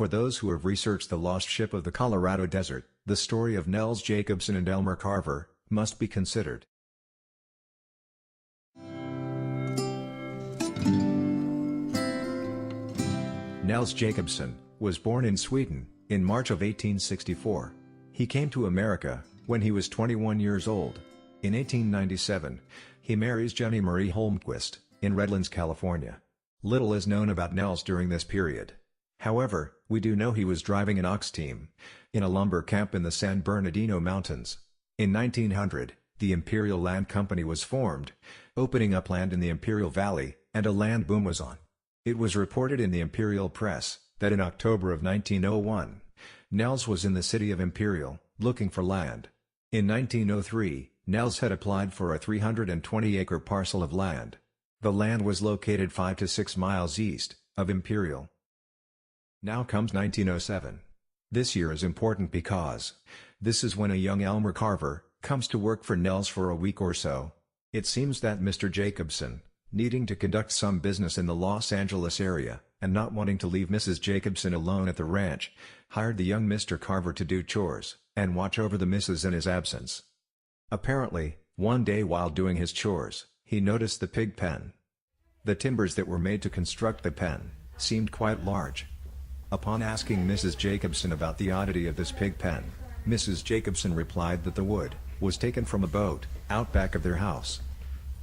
For those who have researched the lost ship of the Colorado Desert, the story of Nels Jacobson and Elmer Carver must be considered. Nels Jacobson was born in Sweden in March of 1864. He came to America when he was 21 years old. In 1897, he marries Jenny Marie Holmquist in Redlands, California. Little is known about Nels during this period. However, we do know he was driving an ox team in a lumber camp in the San Bernardino Mountains. In 1900, the Imperial Land Company was formed, opening up land in the Imperial Valley, and a land boom was on. It was reported in the Imperial Press that in October of 1901, Nels was in the city of Imperial, looking for land. In 1903, Nels had applied for a 320-acre parcel of land. The land was located 5 to 6 miles east of Imperial. Now comes 1907. This year is important because this is when a young Elmer Carver comes to work for Nels for a week or so. It seems that Mr. Jacobson, needing to conduct some business in the Los Angeles area, and not wanting to leave Mrs. Jacobson alone at the ranch, hired the young Mr. Carver to do chores and watch over the missus in his absence. Apparently, one day while doing his chores, he noticed the pig pen. The timbers that were made to construct the pen seemed quite large. Upon asking Mrs. Jacobson about the oddity of this pig pen, Mrs. Jacobson replied that the wood was taken from a boat out back of their house.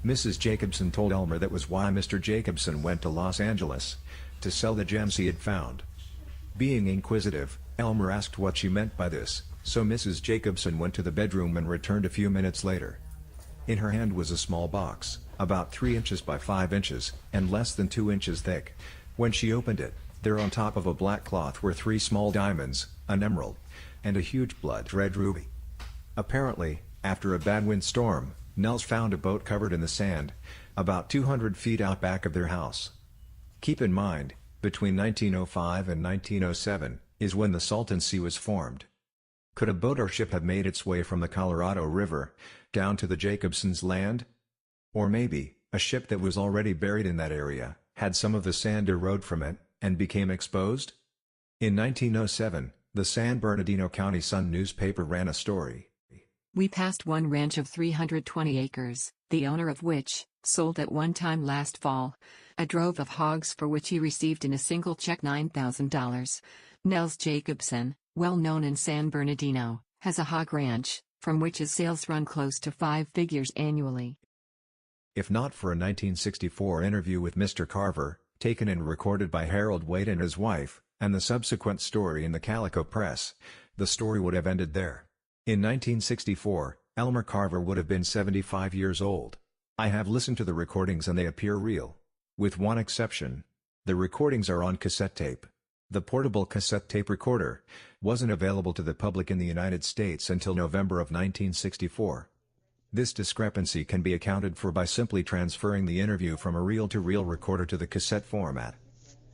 Mrs. Jacobson told Elmer that was why Mr. Jacobson went to Los Angeles to sell the gems he had found. Being inquisitive, Elmer asked what she meant by this, so Mrs. Jacobson went to the bedroom and returned a few minutes later. In her hand was a small box, about 3 inches by 5 inches, and less than 2 inches thick. When she opened it, there on top of a black cloth were 3 small diamonds, an emerald, and a huge blood-red ruby. Apparently, after a bad windstorm, Nels found a boat covered in the sand, about 200 feet out back of their house. Keep in mind, between 1905 and 1907 is when the Salton Sea was formed. Could a boat or ship have made its way from the Colorado River down to the Jacobsons' land? Or maybe, a ship that was already buried in that area had some of the sand erode from it and became exposed? In 1907, the San Bernardino County Sun newspaper ran a story. We passed one ranch of 320 acres, the owner of which sold at one time last fall a drove of hogs for which he received in a single check $9,000. Nels Jacobson, well known in San Bernardino, has a hog ranch, from which his sales run close to 5 figures annually. If not for a 1964 interview with Mr. Carver, taken and recorded by Harold Waite and his wife, and the subsequent story in the Calico Press, the story would have ended there. In 1964, Elmer Carver would have been 75 years old. I have listened to the recordings and they appear real. With one exception. The recordings are on cassette tape. The portable cassette tape recorder wasn't available to the public in the United States until November of 1964. This discrepancy can be accounted for by simply transferring the interview from a reel-to-reel recorder to the cassette format.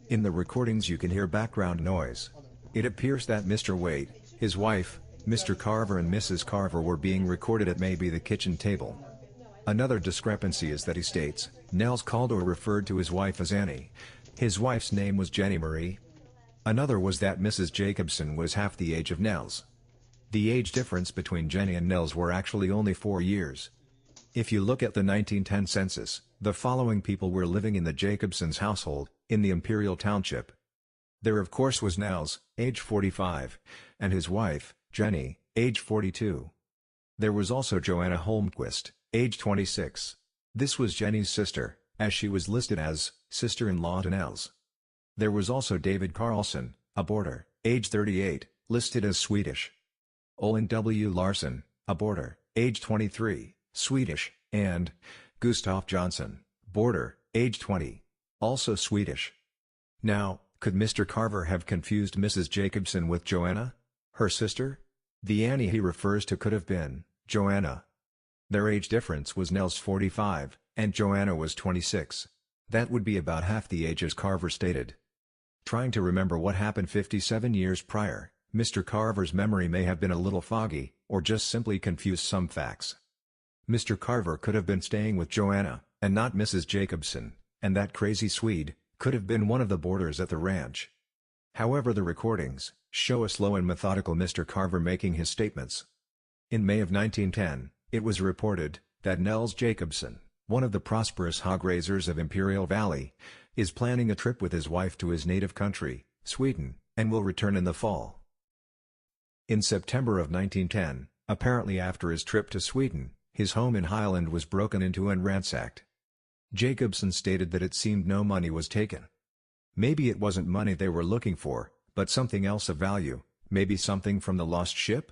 In the recordings you can hear background noise. It appears that Mr. Waite, his wife, Mr. Carver and Mrs. Carver were being recorded at maybe the kitchen table. Another discrepancy is that he states, Nels called or referred to his wife as Annie. His wife's name was Jenny Marie. Another was that Mrs. Jacobson was half the age of Nels. The age difference between Jenny and Nels were actually only 4 years. If you look at the 1910 census, the following people were living in the Jacobsons' household, in the Imperial Township. There of course was Nels, age 45, and his wife, Jenny, age 42. There was also Joanna Holmquist, age 26. This was Jenny's sister, as she was listed as sister-in-law to Nels. There was also David Carlson, a boarder, age 38, listed as Swedish. Olin W. Larson, a boarder, age 23, Swedish, and Gustav Johnson, boarder, age 20, also Swedish. Now, could Mr. Carver have confused Mrs. Jacobson with Joanna, her sister? The Annie he refers to could have been Joanna. Their age difference was Nels 45, and Joanna was 26. That would be about half the age as Carver stated. Trying to remember what happened 57 years prior, Mr. Carver's memory may have been a little foggy, or just simply confused some facts. Mr. Carver could have been staying with Joanna, and not Mrs. Jacobson, and that crazy Swede could have been one of the boarders at the ranch. However, the recordings show a slow and methodical Mr. Carver making his statements. In May of 1910, it was reported that Nels Jacobson, one of the prosperous hog raisers of Imperial Valley, is planning a trip with his wife to his native country, Sweden, and will return in the fall. In September of 1910, apparently after his trip to Sweden, his home in Highland was broken into and ransacked. Jacobson stated that it seemed no money was taken. Maybe it wasn't money they were looking for, but something else of value, maybe something from the lost ship?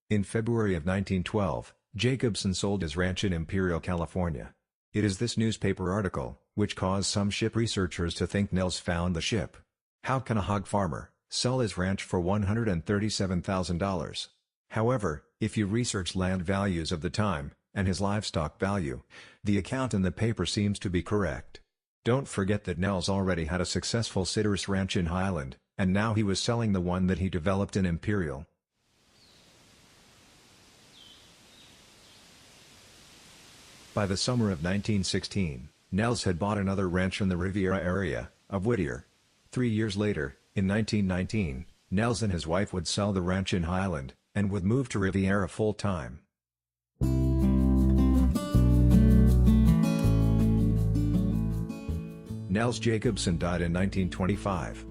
In February of 1912, Jacobson sold his ranch in Imperial, California. It is this newspaper article which caused some ship researchers to think Nels found the ship. How can a hog farmer sell his ranch for $137,000? However, if you research land values of the time, and his livestock value, the account in the paper seems to be correct. Don't forget that Nels already had a successful citrus ranch in Highland, and now he was selling the one that he developed in Imperial. By the summer of 1916, Nels had bought another ranch in the Riviera area of Whittier. 3 years later, in 1919, Nels and his wife would sell the ranch in Highland, and would move to Riviera full-time. Nels Jacobson died in 1925.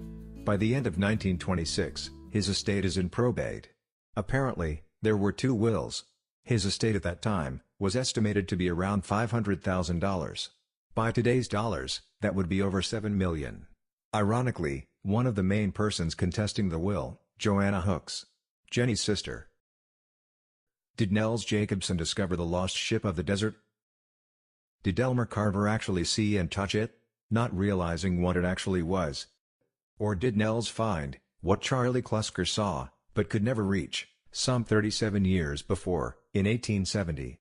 By the end of 1926, his estate is in probate. Apparently, there were 2 wills. His estate at that time was estimated to be around $500,000. By today's dollars, that would be over $7 million. Ironically, one of the main persons contesting the will, Joanna Hooks, Jenny's sister. Did Nels Jacobson discover the lost ship of the desert? Did Elmer Carver actually see and touch it, not realizing what it actually was? Or did Nels find what Charlie Klusker saw, but could never reach, some 37 years before, in 1870?